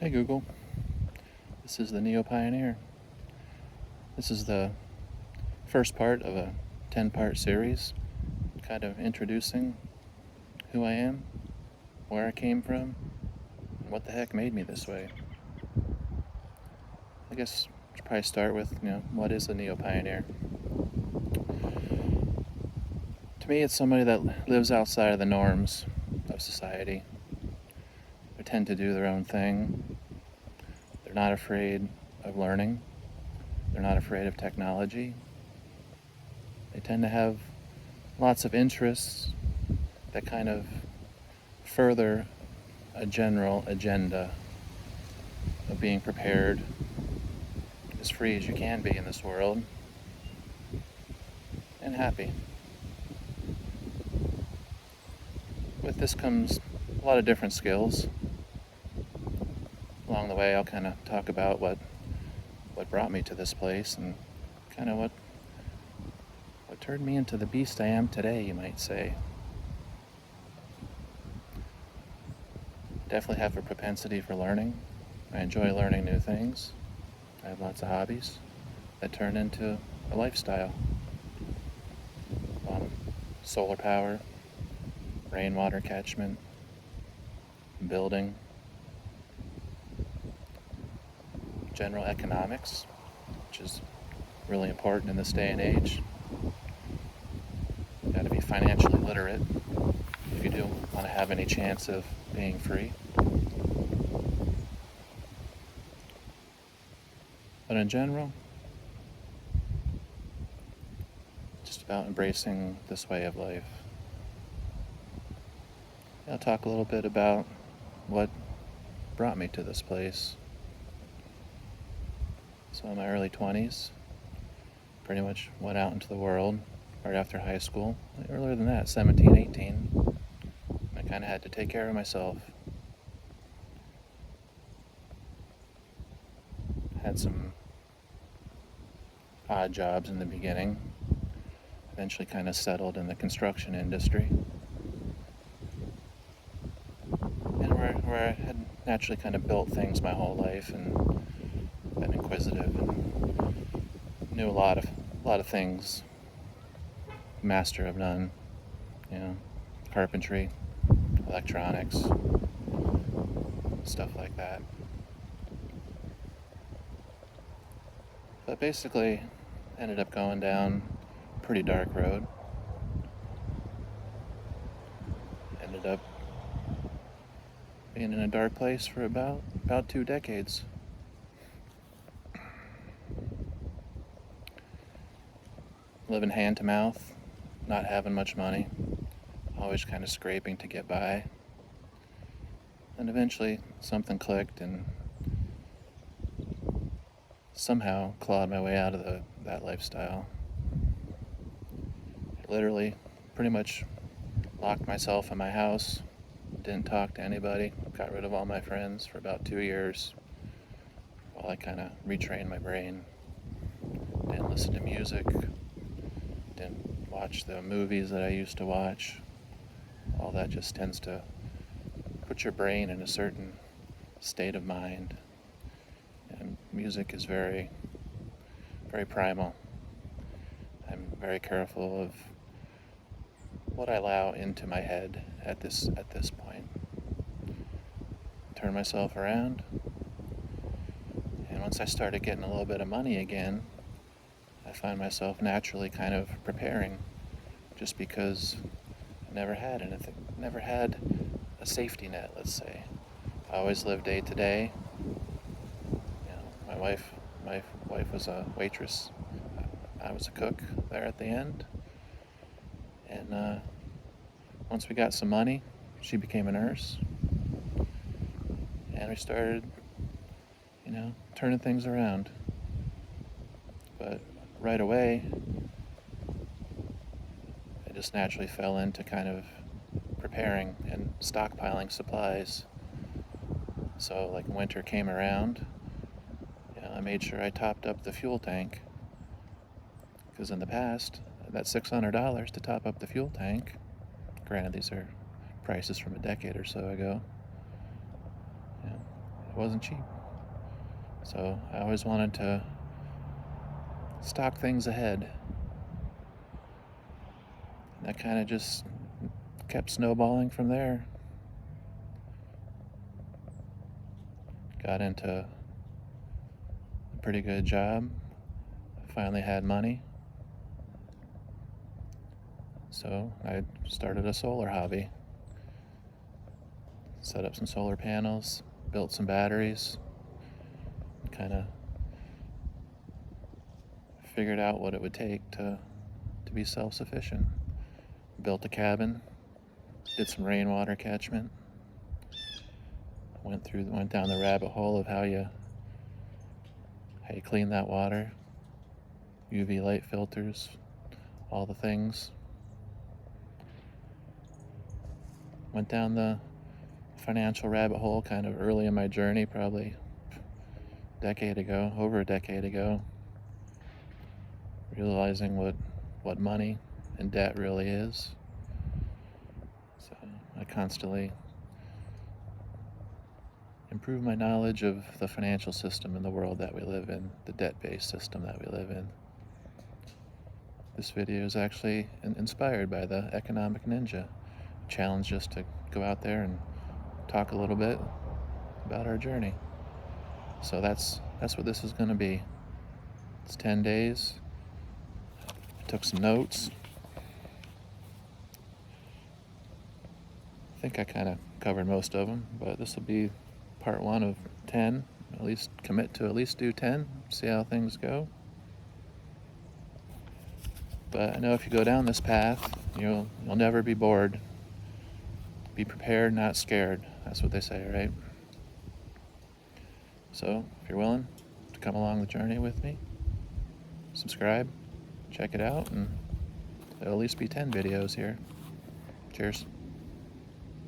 Hey Google, this is the NeoPioneer. This is the first part of a 10-part series, kind of introducing who I am, where I came from, and what the heck made me this way. I guess I should probably start with, what is a NeoPioneer? To me, it's somebody that lives outside of the norms of society. They tend to do their own thing. They're not afraid of learning. They're not afraid of technology. They tend to have lots of interests that kind of further a general agenda of being prepared as free as you can be in this world and happy. With this comes a lot of different skills. Along the way, I'll kind of talk about what brought me to this place and kind of what turned me into the beast I am today, you might say. Definitely have a propensity for learning. I enjoy learning new things. I have lots of hobbies that turn into a lifestyle. Solar power, rainwater catchment, building, general economics, which is really important in this day and age. You got to be financially literate if you do want to have any chance of being free. But in general, just about embracing this way of life. I'll talk a little bit about what brought me to this place. So in my early 20s, pretty much went out into the world right after high school. Earlier than that, 17, 18. I kind of had to take care of myself. Had some odd jobs in the beginning. Eventually kind of settled in the construction industry. And where I had naturally kind of built things my whole life and been inquisitive and knew a lot of things. Master of none, carpentry, electronics, stuff like that. But basically, ended up going down a pretty dark road. Ended up being in a dark place for about 2 decades. Living hand to mouth, not having much money, always kind of scraping to get by. And eventually something clicked and somehow clawed my way out of that lifestyle. I literally pretty much locked myself in my house, didn't talk to anybody, got rid of all my friends for about 2 years while I kind of retrained my brain. Didn't listen to music, didn't watch the movies that I used to watch. All that just tends to put your brain in a certain state of mind. And music is very, very primal. I'm very careful of what I allow into my head at this point. Turn myself around, and once I started getting a little bit of money again, I find myself naturally kind of preparing, just because I never had anything, never had a safety net, let's say. I always lived day to day. My wife was a waitress. I was a cook there at the end. And once we got some money, she became a nurse. And we started, turning things around. But right away, I just naturally fell into kind of preparing and stockpiling supplies. So like winter came around, I made sure I topped up the fuel tank. Because in the past, that $600 to top up the fuel tank, granted these are prices from a decade or so ago, it wasn't cheap. So I always wanted to stock things ahead. And that kind of just kept snowballing from there. Got into a pretty good job. Finally had money. So I started a solar hobby. Set up some solar panels, built some batteries, kind of figured out what it would take to be self-sufficient. Built a cabin, did some rainwater catchment, went down the rabbit hole of how you clean that water, UV light filters, all the things. Went down the financial rabbit hole kind of early in my journey, probably over a decade ago, realizing what money and debt really is. So I constantly improve my knowledge of the financial system in the world that we live in, the debt-based system that we live in. This video is actually inspired by the Economic Ninja. Challenge us to go out there and talk a little bit about our journey. So that's what this is going to be. It's 10 days. I took some notes. I think I kind of covered most of them, but this will be part 1 of 10. At least commit to at least do 10, see how things go. But I know if you go down this path, you'll never be bored. Be prepared, not scared. That's what they say, right? So if you're willing to come along the journey with me, subscribe, check it out, and there'll at least be 10 videos here. Cheers.